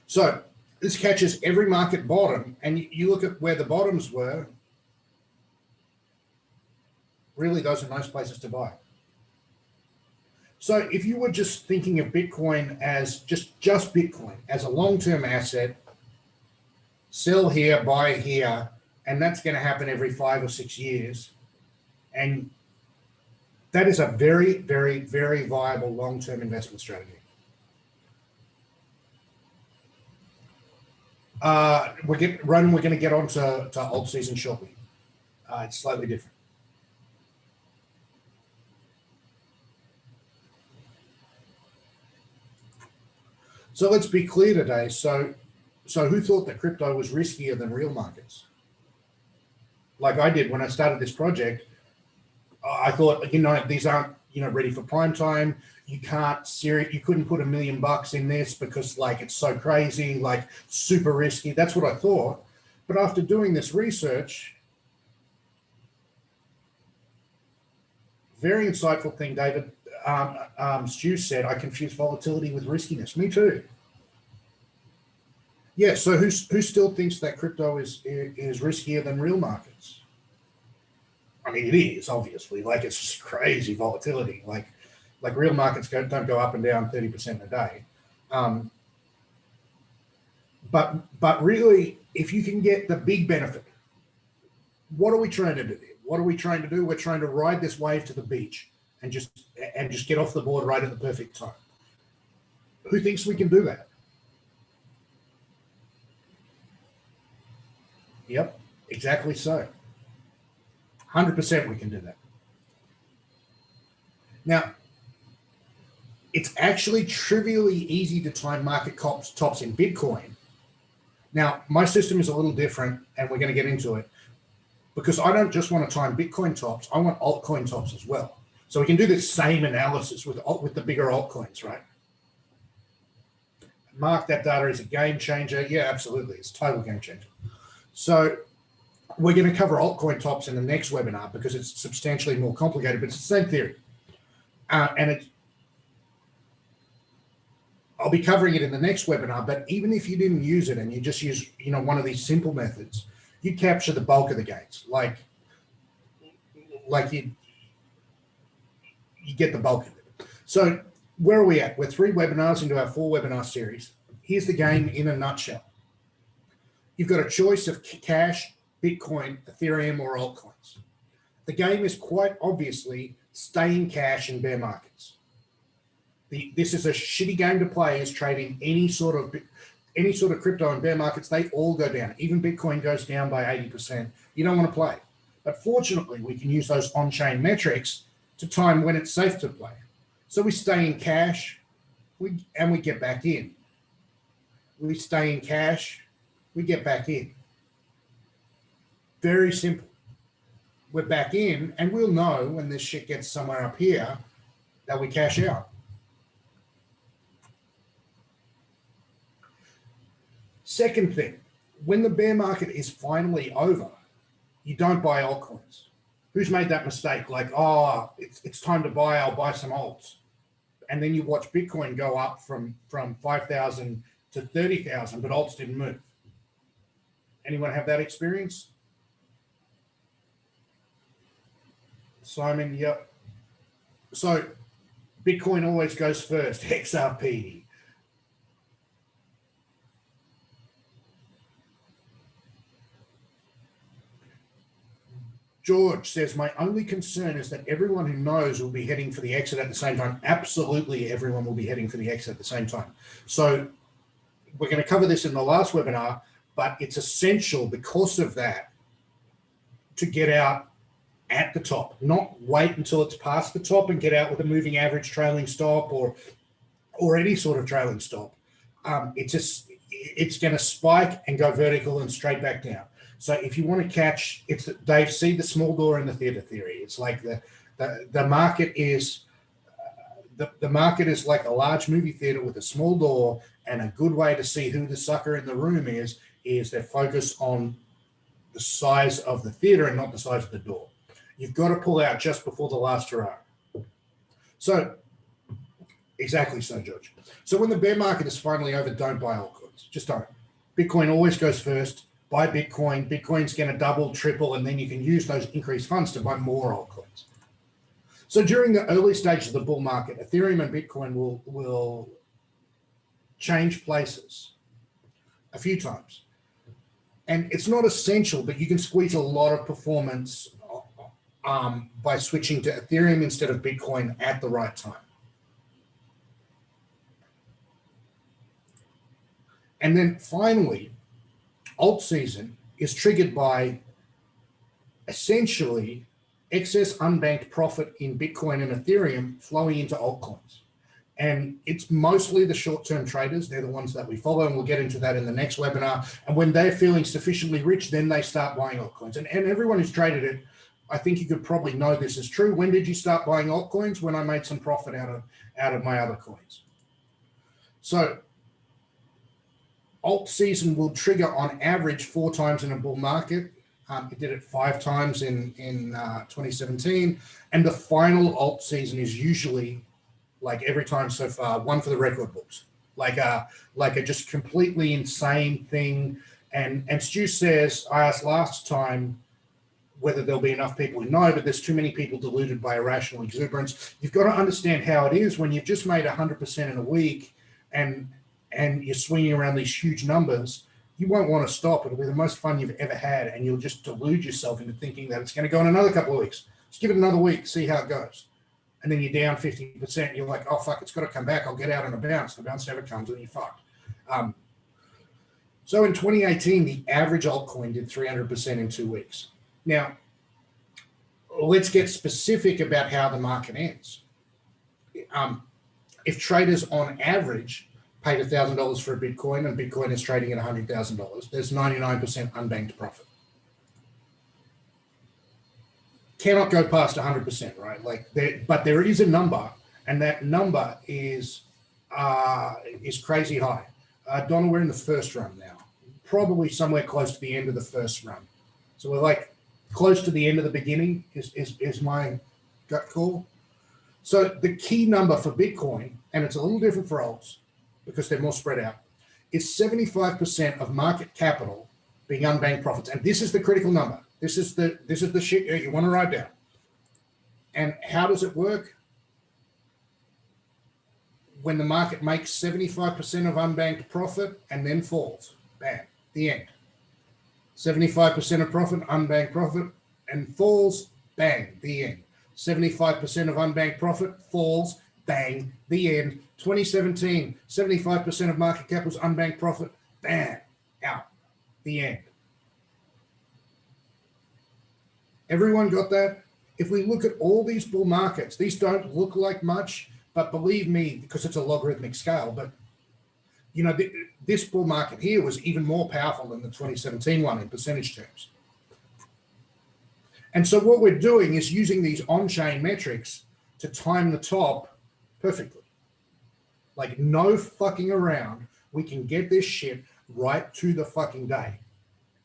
So this catches every market bottom, and you look at where the bottoms were. Really, those are nice places to buy. So if you were just thinking of Bitcoin as just Bitcoin as a long-term asset, sell here, buy here, and that's going to happen every 5 or 6 years. And that is a very, very, very viable long-term investment strategy. We're going to get on to alt season shortly. It's slightly different. So let's be clear today. So who thought that crypto was riskier than real markets? Like I did when I started this project, I thought, these aren't, ready for prime time. You couldn't put $1 million in this because like, it's so crazy, like super risky. That's what I thought. But after doing this research, very insightful thing, David, Stu said, I confuse volatility with riskiness. Me too. Yeah, so who still thinks that crypto is riskier than real markets? I mean, it is, obviously. Like, it's just crazy volatility. Like real markets don't go up and down 30% a day. But really, if you can get the big benefit, what are we trying to do here? What are we trying to do? We're trying to ride this wave to the beach and just get off the board right at the perfect time. Who thinks we can do that? Yep, exactly so. 100% we can do that. Now, it's actually trivially easy to time market tops in Bitcoin. Now, my system is a little different, and we're going to get into it, because I don't just want to time Bitcoin tops, I want altcoin tops as well. So we can do the same analysis with the bigger altcoins, right? Mark, that data is a game changer. Yeah, absolutely. It's a total game changer. So we're going to cover altcoin tops in the next webinar because it's substantially more complicated, but it's the same theory. I'll be covering it in the next webinar, but even if you didn't use it and you just use, one of these simple methods, you capture the bulk of the gains. Like you get the bulk of it. So where are we at? We're 3 webinars into our 4 webinar series. Here's the game in a nutshell. You've got a choice of cash, Bitcoin, Ethereum, or altcoins. The game is quite obviously stay in cash in bear markets. This is a shitty game to play, is trading any sort of crypto in bear markets. They all go down. Even Bitcoin goes down by 80%. You don't want to play. But fortunately, we can use those on-chain metrics to time when it's safe to play. So we stay in cash, and we get back in. We stay in cash, we get back in. Very simple. We're back in, and we'll know when this shit gets somewhere up here that we cash out. Second thing, when the bear market is finally over, you don't buy altcoins. Who's made that mistake? Like, it's time to buy, I'll buy some alts. And then you watch Bitcoin go up from 5,000 to 30,000, but alts didn't move. Anyone have that experience? Simon, yep. So Bitcoin always goes first, XRP. George says, my only concern is that everyone who knows will be heading for the exit at the same time. Absolutely, everyone will be heading for the exit at the same time. So we're going to cover this in the last webinar, but it's essential because of that to get out at the top, not wait until it's past the top and get out with a moving average trailing stop or any sort of trailing stop. It's going to spike and go vertical and straight back down. So if you want to catch, Dave, see the small door in the theater theory. It's like the market is the market is like a large movie theater with a small door, and a good way to see who the sucker in the room is they're focused on the size of the theater and not the size of the door. You've got to pull out just before the last hurrah. So exactly so, George. So when the bear market is finally over, don't buy altcoins. Just don't. Bitcoin always goes first. Buy Bitcoin. Bitcoin's going to double, triple, and then you can use those increased funds to buy more altcoins. So during the early stages of the bull market, Ethereum and Bitcoin will change places a few times. And it's not essential, but you can squeeze a lot of performance by switching to Ethereum instead of Bitcoin at the right time. And then finally, alt season is triggered by essentially excess unbanked profit in Bitcoin and Ethereum flowing into altcoins. And it's mostly the short-term traders. They're the ones that we follow, and we'll get into that in the next webinar. And when they're feeling sufficiently rich, then they start buying altcoins. And everyone who's traded it, I think you could probably know this is true. When did you start buying altcoins? When I made some profit out of my other coins. So alt season will trigger on average 4 times in a bull market. It did it 5 times in 2017. And the final alt season is usually, like every time so far, one for the record books. Like a just completely insane thing. And Stu says, I asked last time whether there'll be enough people who know, but there's too many people deluded by irrational exuberance. You've got to understand how it is when you've just made 100% in a week and you're swinging around these huge numbers. You won't want to stop. It'll be the most fun you've ever had, and you'll just delude yourself into thinking that it's going to go in another couple of weeks. Just give it another week, see how it goes. And then you're down 50%. You're like, oh, fuck, it's got to come back. I'll get out on a bounce. The bounce never comes, and you're fucked. So in 2018, the average altcoin did 300% in 2 weeks. Now, let's get specific about how the market ends. If traders on average paid $1,000 for a Bitcoin and Bitcoin is trading at $100,000, there's 99% unbanked profit. Cannot go past 100%, right? But there is a number, and that number is crazy high. Donna, we're in the first run now, probably somewhere close to the end of the first run. So we're like close to the end of the beginning is my gut call. So the key number for Bitcoin, and it's a little different for alts because they're more spread out, is 75% of market capital being unbanked profits. And this is the critical number. This is the shit you want to write down. And how does it work? When the market makes 75% of unbanked profit and then falls, bam, the end. 75% of profit, unbanked profit, and falls, bang, the end. 75% of unbanked profit falls, bang, the end. 2017, 75% of market capital's unbanked profit, bam, out, the end. Everyone got that? If we look at all these bull markets, these don't look like much, but believe me, because it's a logarithmic scale, but you know, this bull market here was even more powerful than the 2017 one in percentage terms. And so what we're doing is using these on-chain metrics to time the top perfectly. Like no fucking around. We can get this shit right to the fucking day.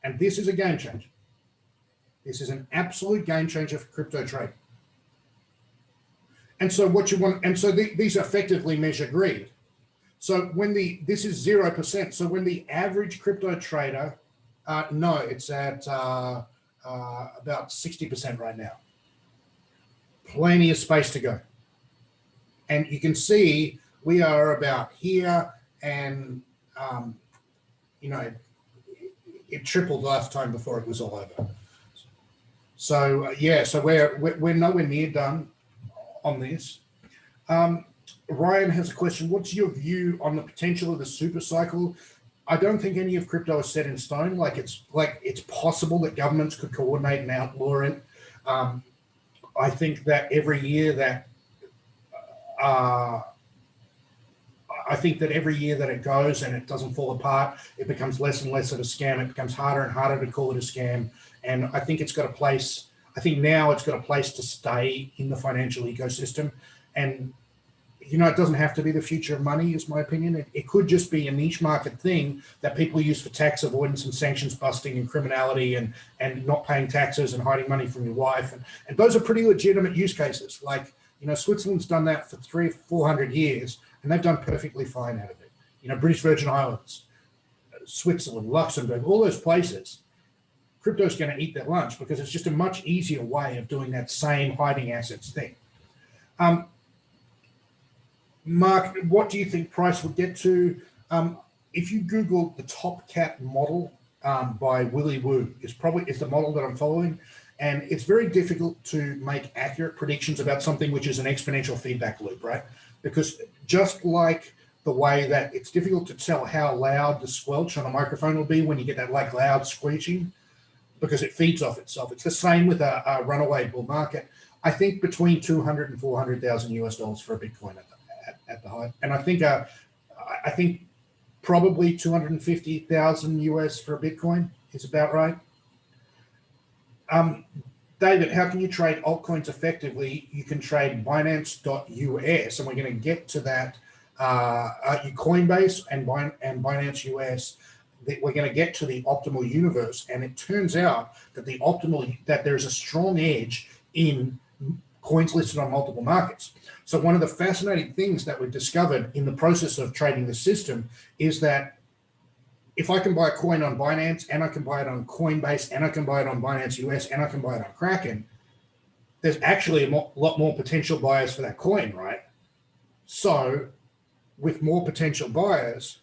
And this is a game changer. This is an absolute game changer for crypto trading. And so what you want, and so these effectively measure greed. So when this is 0%. So when the average crypto trader, no, it's at about 60% right now. Plenty of space to go. And you can see we are about here, and you know, it tripled last time before it was all over. So yeah, so we're nowhere near done on this. Ryan has a question. What's your view on the potential of the super cycle? I don't think any of crypto is set in stone. It's possible that governments could coordinate and outlaw it. I think that every year that it goes and it doesn't fall apart, it becomes less and less of a scam. It becomes harder and harder to call it a scam. And I think it's got a place. I think now it's got a place to stay in the financial ecosystem. And you know, it doesn't have to be the future of money, is my opinion. It could just be a niche market thing that people use for tax avoidance and sanctions busting and criminality and not paying taxes and hiding money from your wife. And those are pretty legitimate use cases. Like, you know, Switzerland's done that for 300 or 400 years, and they've done perfectly fine out of it. You know, British Virgin Islands, Switzerland, Luxembourg, all those places, crypto's going to eat their lunch because it's just a much easier way of doing that same hiding assets thing. Mark, what do you think price would get to? If you Google the Top Cat model by Willy Woo, is the model that I'm following, and it's very difficult to make accurate predictions about something which is an exponential feedback loop, right? Because just like the way that it's difficult to tell how loud the squelch on a microphone will be when you get that like loud screeching, because it feeds off itself. It's the same with a runaway bull market. I think between 200 and 400,000 US dollars for a Bitcoin at the height, and I think probably 250,000 US for a Bitcoin is about right. David, how can you trade altcoins effectively? You can trade Binance.us, and we're going to get to that. Coinbase and Binance US. We're going to get to the optimal universe, and it turns out that there's a strong edge in coins listed on multiple markets. So one of the fascinating things that we've discovered in the process of trading the system is that if I can buy a coin on Binance, and I can buy it on Coinbase, and I can buy it on Binance US, and I can buy it on Kraken, there's actually a lot more potential buyers for that coin, right? So with more potential buyers,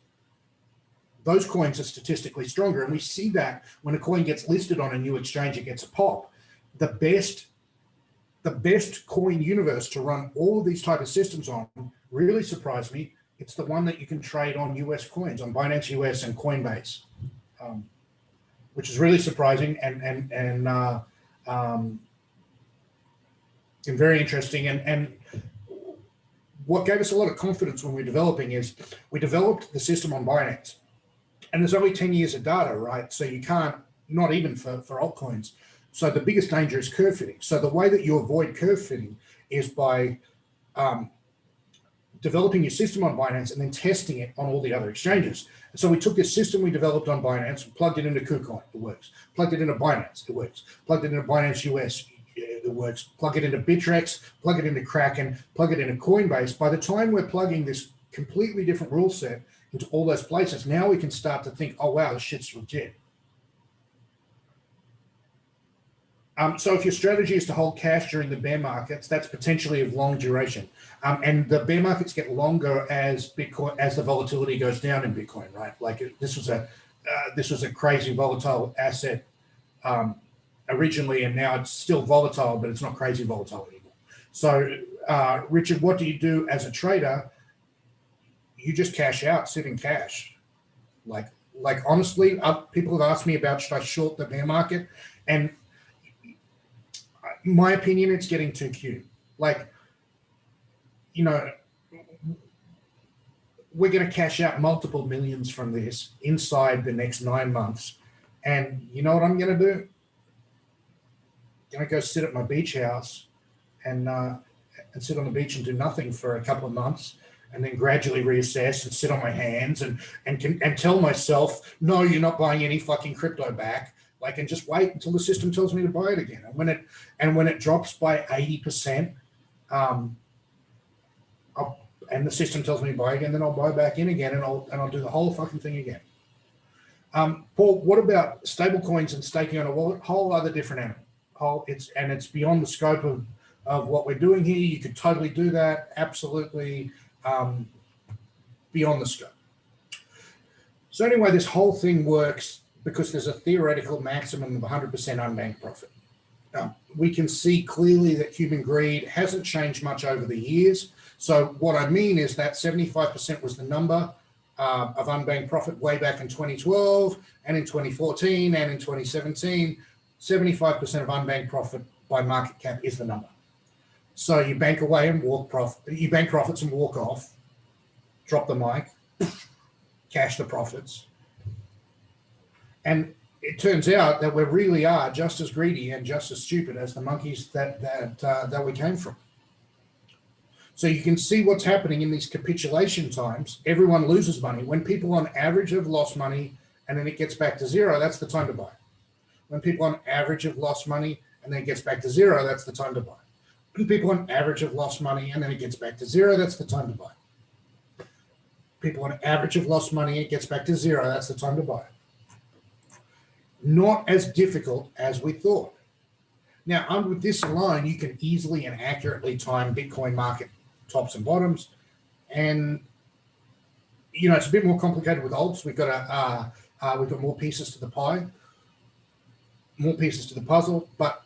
those coins are statistically stronger. And we see that when a coin gets listed on a new exchange, it gets a pop. The best coin universe to run all of these type of systems on really surprised me. It's the one that you can trade on US coins, on Binance US and Coinbase, which is really surprising and very interesting. And what gave us a lot of confidence when we were developing is we developed the system on Binance, and there's only 10 years of data, right? So you can't, not even for altcoins. So the biggest danger is curve fitting. So the way that you avoid curve fitting is by developing your system on Binance and then testing it on all the other exchanges. And so we took this system we developed on Binance, plugged it into KuCoin, it works. Plugged it into Binance, it works. Plugged it into Binance US, it works. Plug it into Bittrex, plug it into Kraken, plug it into Coinbase. By the time we're plugging this completely different rule set into all those places, now we can start to think, oh, wow, this shit's legit. So if your strategy is to hold cash during the bear markets, that's potentially of long duration. And the bear markets get longer as Bitcoin, as the volatility goes down in Bitcoin, right? Like this was a crazy volatile asset originally, and now it's still volatile, but it's not crazy volatile anymore. So, Richard, what do you do as a trader? You just cash out, sit in cash. Like honestly, people have asked me about should I short the bear market, and in my opinion, it's getting too cute. Like, you know, we're going to cash out multiple millions from this inside the next 9 months. And you know what I'm going to do? I'm going to go sit at my beach house and sit on the beach and do nothing for a couple of months, and then gradually reassess and sit on my hands and tell myself, no, you're not buying any fucking crypto back. Like, and just wait until the system tells me to buy it again. And when it drops by 80%, and the system tells me to buy again, then I'll buy back in again, and I'll do the whole fucking thing again. Paul, what about stable coins and staking on a wallet? Whole other different animal. It's beyond the scope of what we're doing here. You could totally do that. Absolutely beyond the scope. So anyway, this whole thing works because there's a theoretical maximum of 100% unbanked profit. We can see clearly that human greed hasn't changed much over the years. So what I mean is that 75% was the number of unbanked profit way back in 2012 and in 2014 and in 2017. 75% of unbanked profit by market cap is the number. So you bank away and walk profit. You bank profits and walk off, drop the mic, cash the profits. And it turns out that we really are just as greedy and just as stupid as the monkeys that we came from. So you can see what's happening in these capitulation times. Everyone loses money. When people on average have lost money and then it gets back to zero, that's the time to buy. When people on average have lost money and then it gets back to zero, that's the time to buy. When people on average have lost money and then it gets back to zero, that's the time to buy. People on average have lost money, it gets back to zero, that's the time to buy. Not as difficult as we thought. Now, with this alone, you can easily and accurately time Bitcoin market tops and bottoms. And, you know, it's a bit more complicated with alts. We've got more pieces to the pie, more pieces to the puzzle. But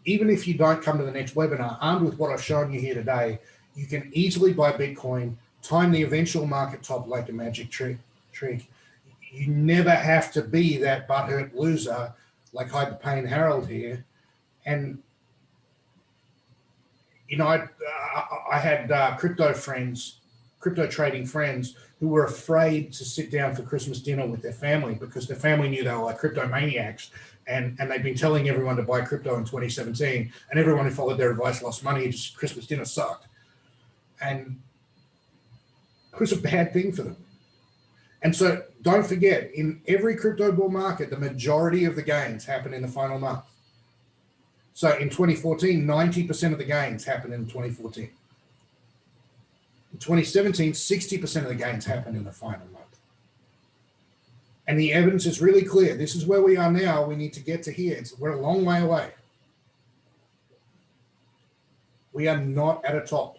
even if you don't come to the next webinar, armed with what I've shown you here today, you can easily buy Bitcoin, time the eventual market top like a magic trick. You never have to be that butthurt loser like Hide the Pain Harold here. And, you know, I had crypto trading friends who were afraid to sit down for Christmas dinner with their family because their family knew they were like crypto maniacs. And they'd been telling everyone to buy crypto in 2017. And everyone who followed their advice lost money. Just Christmas dinner sucked. And it was a bad thing for them. And so don't forget, in every crypto bull market, the majority of the gains happen in the final month. So in 2014, 90% of the gains happened in 2014. In 2017, 60% of the gains happened in the final month. And the evidence is really clear. This is where we are now. We need to get to here. We're a long way away. We are not at a top.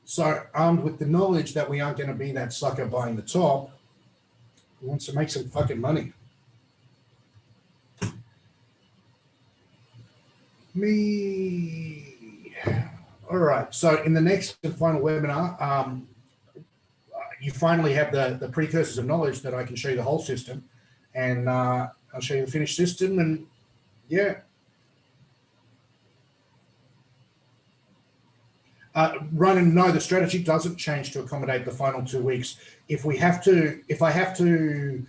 So armed with the knowledge that we aren't going to be that sucker buying the top, who wants to make some fucking money? Me. All right. So in the next and final webinar, you finally have the precursors of knowledge that I can show you the whole system, and I'll show you the finished system, and yeah. Ronan, no, the strategy doesn't change to accommodate the final 2 weeks. If I have to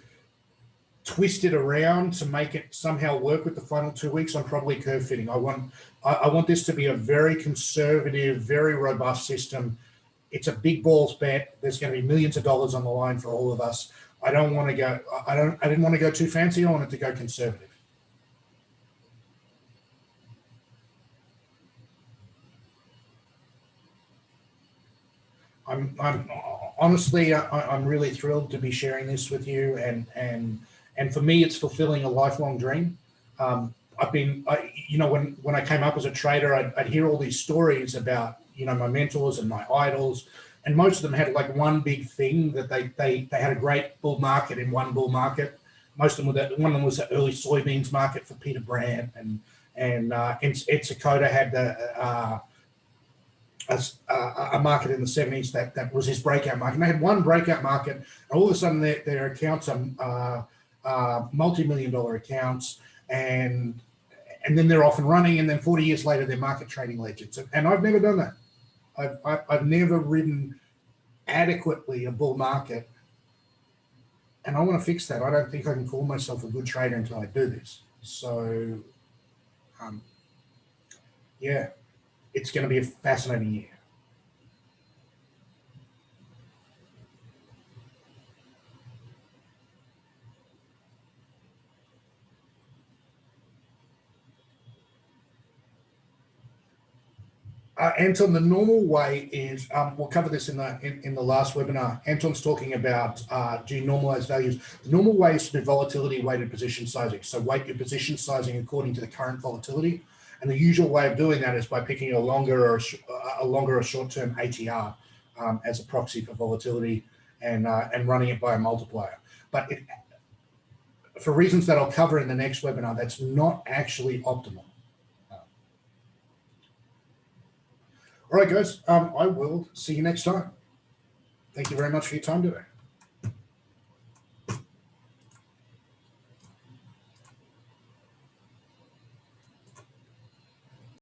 twist it around to make it somehow work with the final 2 weeks, I'm probably curve fitting. I want this to be a very conservative, very robust system. It's a big balls bet. There's going to be millions of dollars on the line for all of us. I didn't want to go too fancy. I wanted to go conservative. I'm honestly, I'm really thrilled to be sharing this with you, and for me, it's fulfilling a lifelong dream. When I came up as a trader, I'd hear all these stories about, my mentors and my idols, and most of them had like one big thing that they had a great bull market in one bull market. Most of them one of them was the early soybeans market for Peter Brandt, and Ed Seykota had a market in the 70s that was his breakout market. And they had one breakout market, and all of a sudden their accounts are multi-million-dollar accounts, and then they're off and running, and then 40 years later they're market trading legends. And I've never done that. I've never ridden adequately a bull market, and I want to fix that. I don't think I can call myself a good trader until I do this. So, yeah, it's going to be a fascinating year. Anton, the normal way is, we'll cover this in the last webinar. Anton's talking about do you normalize values. The normal way is to do volatility weighted position sizing. So weight your position sizing according to the current volatility. And the usual way of doing that is by picking a longer or short-term ATR as a proxy for volatility, and running it by a multiplier. But for reasons that I'll cover in the next webinar, that's not actually optimal. All right, guys, I will see you next time. Thank you very much for your time today.